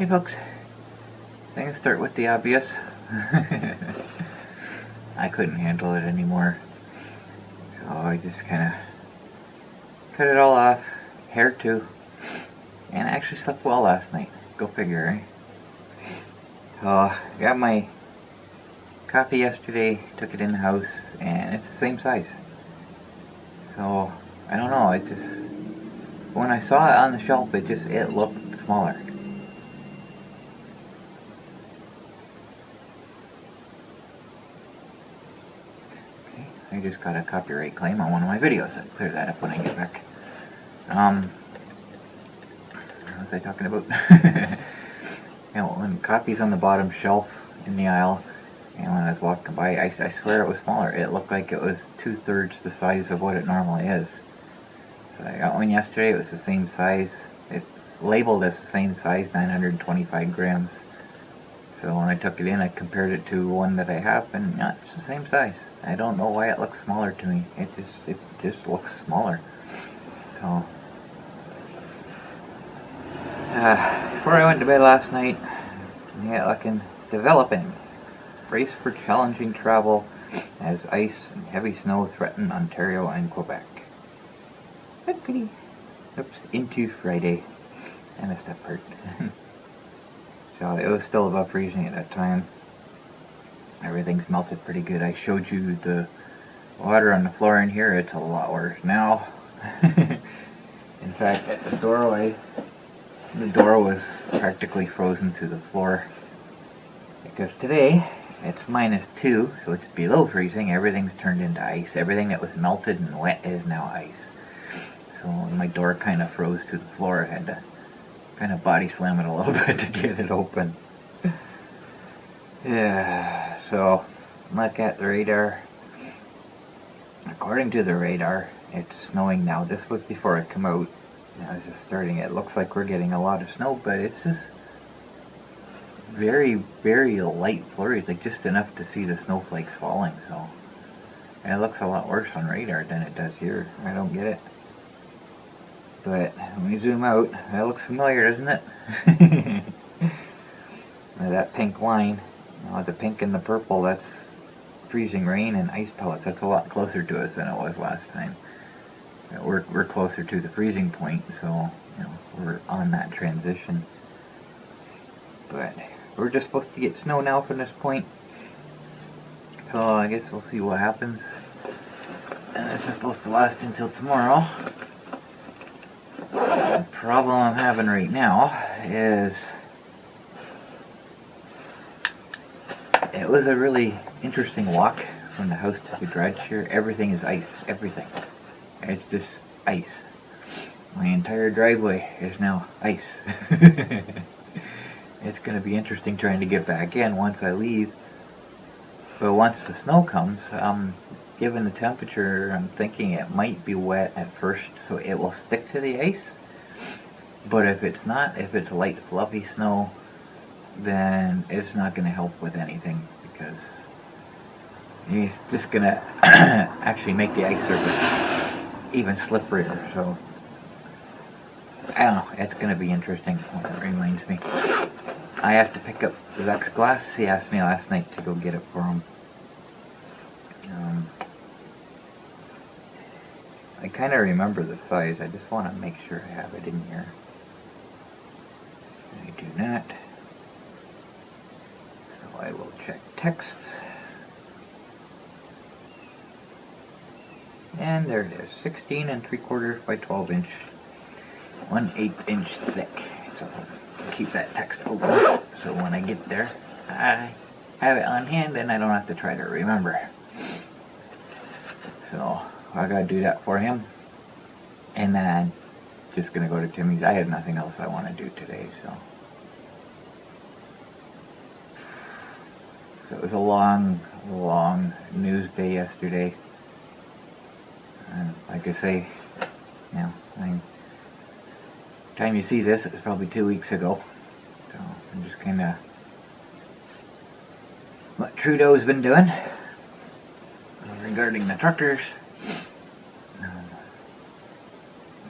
Hey folks, I'm going to start with the obvious. I couldn't handle it anymore, so I just kind of cut it all off, hair too, and I actually slept well last night. Go figure, eh? So, got my coffee yesterday, took it in the house, and it's the same size. So, I don't know, it just, when I saw it on the shelf, it looked smaller. I just got a copyright claim on one of my videos. I'll clear that up when I get back. What was I talking about? You know, when coffee's on the bottom shelf in the aisle, and when I was walking by, I swear it was smaller. It looked like it was 2/3 the size of what it normally is. So I got one yesterday. It was the same size. It's labeled as the same size, 925 grams. So when I took it in, I compared it to one that I have, and yeah, it's the same size. I don't know why it looks smaller to me. It just looks smaller. So before I went to bed last night, yeah, looking developing. Brace for challenging travel as ice and heavy snow threaten Ontario and Quebec. Oops, into Friday. I missed that part. So it was still above freezing at that time. Everything's melted pretty good. I showed you the water on the floor in here. It's a lot worse now. In fact, at the doorway, the door was practically frozen to the floor. Because today, it's -2, so it's below freezing. Everything's turned into ice. Everything that was melted and wet is now ice. So my door kind of froze to the floor. I had to kind of body slam it a little bit to get it open. Yeah, so look at the radar. According to the radar, it's snowing now. This was before I come out. I was just starting. It looks like we're getting a lot of snow, but it's just very, very light flurries, like just enough to see the snowflakes falling. So it looks a lot worse on radar than it does here. I don't get it. But when you zoom out, that looks familiar, doesn't it? That pink line, the pink and the purple, that's freezing rain and ice pellets. That's a lot closer to us than it was last time. We're closer to the freezing point, so we're on that transition. But we're just supposed to get snow now from this point. So I guess we'll see what happens. And this is supposed to last until tomorrow. The problem I'm having right now is it was a really interesting walk from the house to the garage here. Everything is ice. Everything. It's just ice. My entire driveway is now ice. It's going to be interesting trying to get back in once I leave. But once the snow comes, given the temperature, I'm thinking it might be wet at first, so it will stick to the ice. But if it's not, if it's light fluffy snow, then it's not going to help with anything, because it's just going to actually make the ice surface even slipperier. So I don't know, it's going to be interesting. That reminds me, I have to pick up Zach's glass. He asked me last night to go get it for him. I kind of remember the size. I just want to make sure I have it in here. I do not. So I will check texts. And there it is, 16 3/4 by 12 inch, 1/8 inch thick. So I'll keep that text open, so when I get there, I have it on hand and I don't have to try to remember. So I gotta do that for him, and then just gonna go to Timmy's. I have nothing else I want to do today, so it was a long news day yesterday. Like I say, time you see this, it's probably 2 weeks ago. So I'm just kind of what Trudeau's been doing regarding the truckers.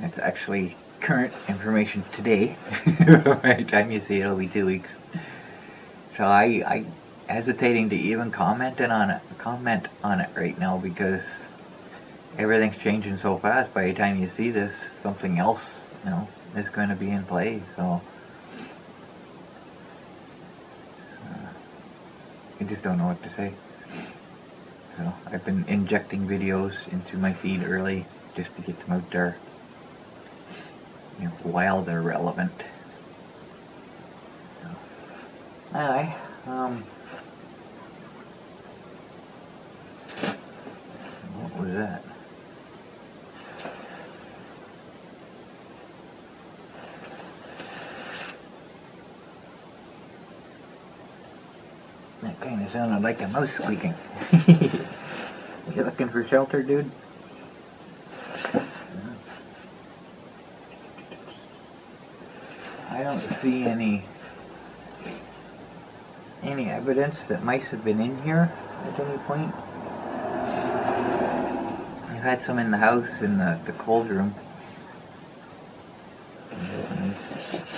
It's actually current information today. By the time you see it, it'll be 2 weeks. So I hesitating to even comment on it right now because everything's changing so fast. By the time you see this, something else, is going to be in play. So I just don't know what to say. So I've been injecting videos into my feed early just to get them out there, while they're relevant. So, anyway, what was that? That kind of sounded like a mouse squeaking. You looking for shelter, dude? I don't see any evidence that mice have been in here at any point. I've had some in the house, in the cold room.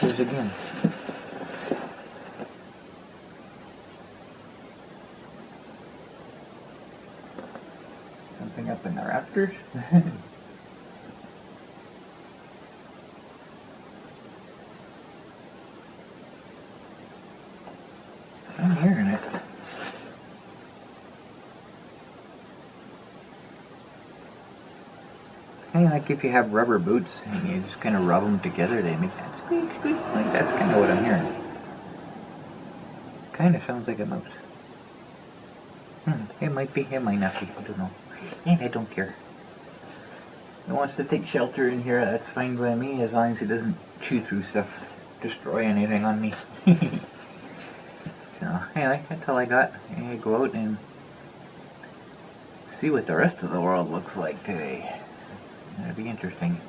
Here's again. Something up in the rafters. I'm hearing it. Kind of like if you have rubber boots and you just kind of rub them together, they make that squeak, squeak. Like that's kind of what I'm hearing. Kind of sounds like a mouse. It might be, it might not be, I don't know. And I don't care. If he wants to take shelter in here, that's fine by me, as long as he doesn't chew through stuff, destroy anything on me. So, anyway, that's all I got. I go out and see what the rest of the world looks like today. That'll be interesting.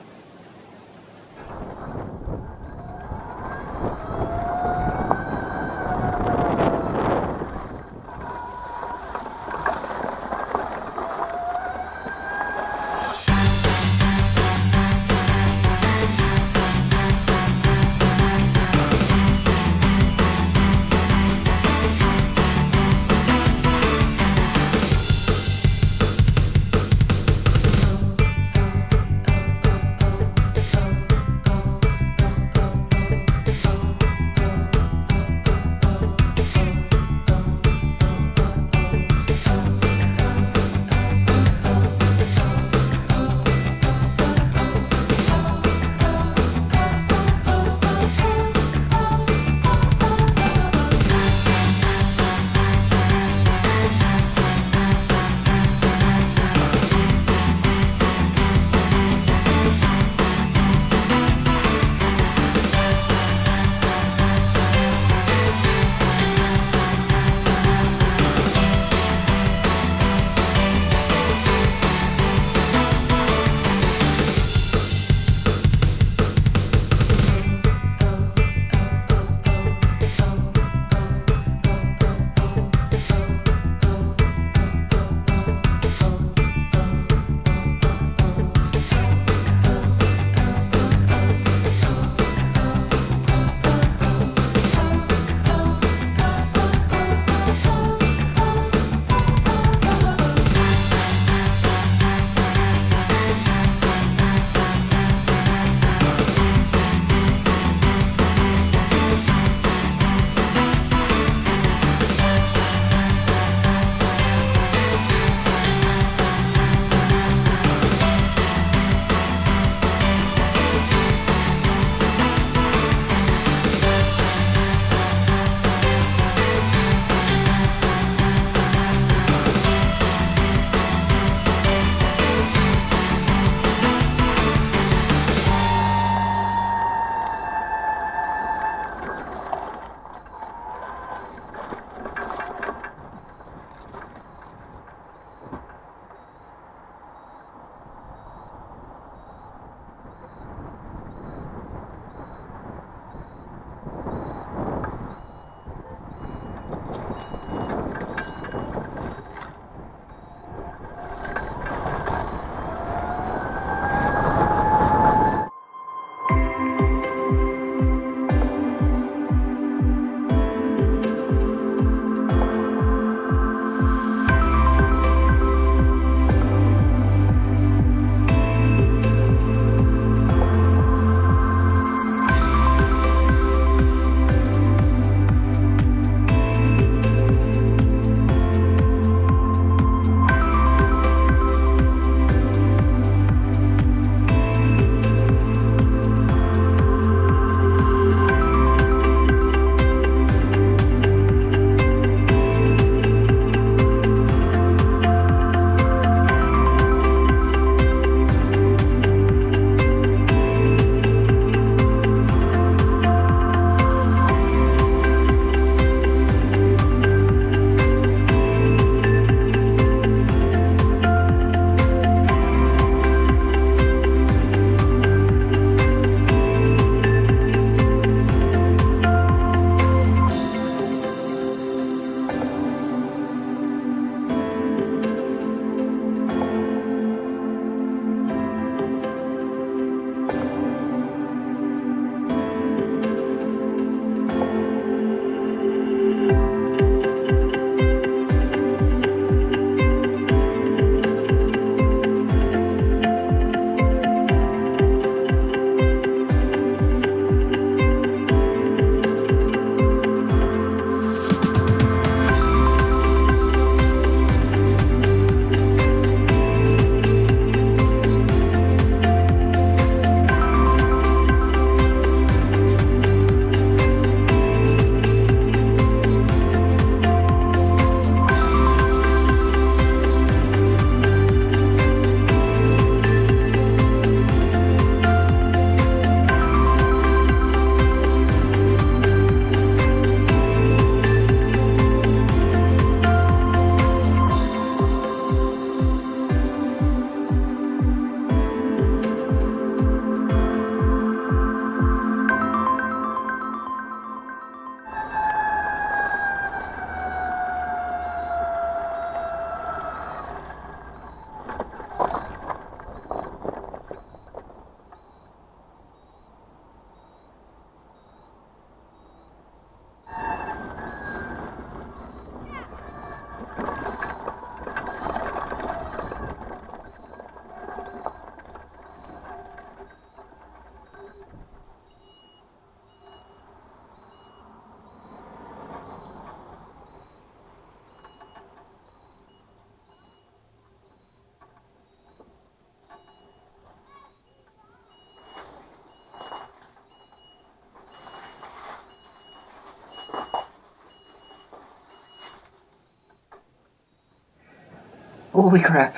Holy crap.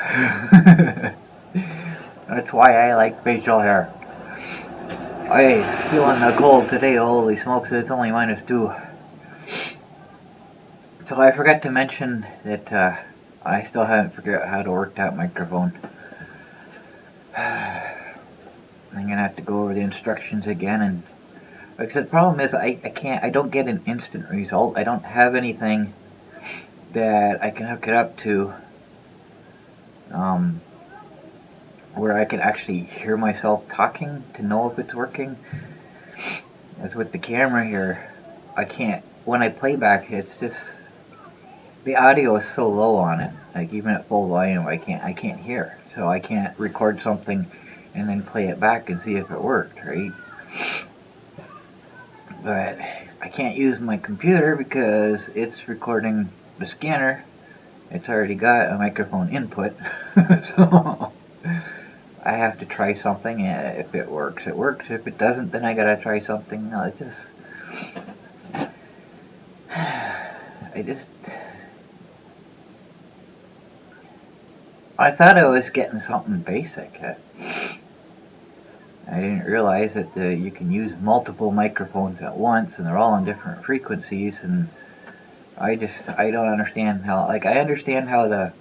That's why I like facial hair. I feeling the cold today, holy smokes, it's only -2. So I forgot to mention that I still haven't figured out how to work that microphone. I'm gonna have to go over the instructions again, and because the problem is I don't get an instant result. I don't have anything that I can hook it up to where I can actually hear myself talking to know if it's working. As with the camera here, I can't, when I play back, it's just, the audio is so low on it, like even at full volume, I can't hear. So I can't record something and then play it back and see if it worked, right? But I can't use my computer because it's recording the scanner. It's already got a microphone input. So I have to try something. If it works, it works. If it doesn't, then I gotta try something. No, it just, I thought I was getting something basic. I didn't realize that you can use multiple microphones at once, and they're all on different frequencies, and I don't understand how, like, I understand how the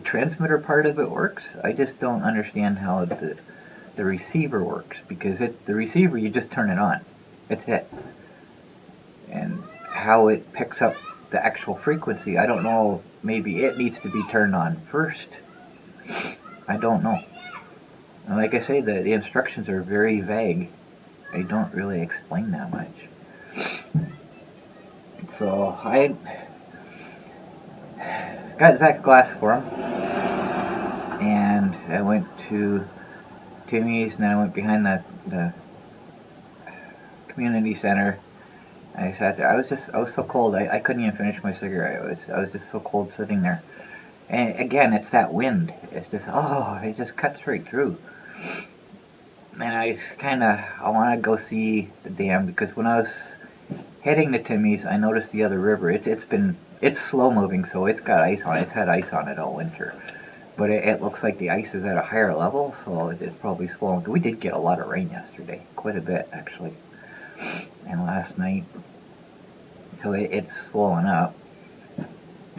transmitter part of it works. I just don't understand how the receiver works, because the receiver, you just turn it on. It's it. And how it picks up the actual frequency, I don't know. Maybe it needs to be turned on first. I don't know. And like I say, the instructions are very vague. They don't really explain that much. So I got Zach glass for him, and I went to Timmy's, and then I went behind the community center. I sat there. I was so cold. I couldn't even finish my cigarette. I was just so cold sitting there. And again, it's that wind. It's just, it just cuts right through. And I want to go see the dam, because when I was heading to Timmy's, I noticed the other river. It's slow moving, so it's got ice on it. It's had ice on it all winter. But it looks like the ice is at a higher level, so it's probably swollen. We did get a lot of rain yesterday, quite a bit actually, and last night. So it's swollen up,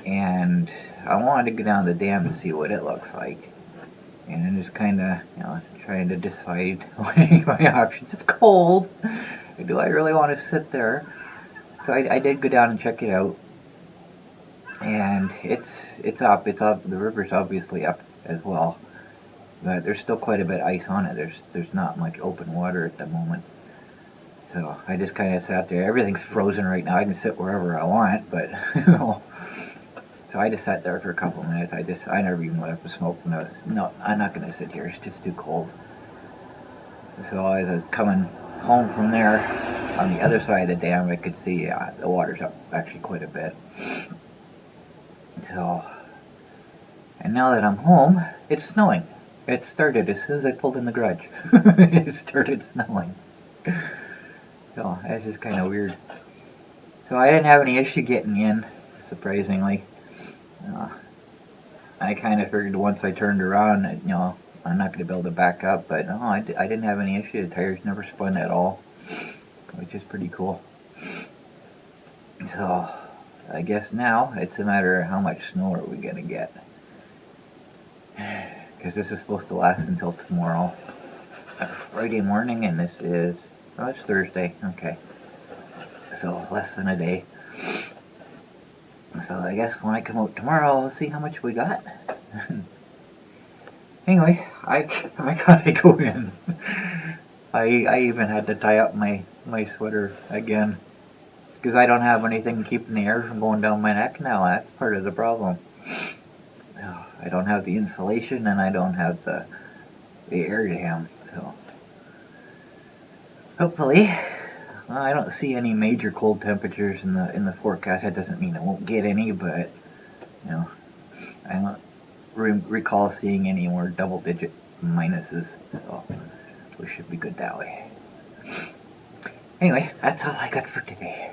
and I wanted to go down the dam and see what it looks like, and then just kind of, trying to decide my options. It's cold. Do I really want to sit there? So I did go down and check it out, and it's up. The river's obviously up as well, but there's still quite a bit of ice on it. There's not much open water at the moment. So I just kind of sat there. Everything's frozen right now. I can sit wherever I want, but so I just sat there for a couple of minutes. I never even went up to smoke. No, I'm not going to sit here. It's just too cold. So as I was coming home from there, on the other side of the dam, I could see the water's up actually quite a bit. So, and now that I'm home, it's snowing. It started as soon as I pulled in the garage. It started snowing. So that's just kind of weird. So I didn't have any issue getting in, surprisingly. I kind of figured once I turned around, I'm not going to be able to back up, but no, I didn't have any issue. The tires never spun at all, which is pretty cool. So I guess now it's a matter of how much snow are we going to get. Because this is supposed to last until tomorrow, Friday morning, and this is, it's Thursday, okay. So less than a day. So I guess when I come out tomorrow, I'll see how much we got. Anyway, I gotta go in. I even had to tie up my sweater again, because I don't have anything keeping the air from going down my neck now. That's part of the problem. I don't have the insulation, and I don't have the air jam. So hopefully, I don't see any major cold temperatures in the forecast. That doesn't mean I won't get any, but I don't recall seeing any more double-digit minuses. So we should be good that way. Anyway, that's all I got for today.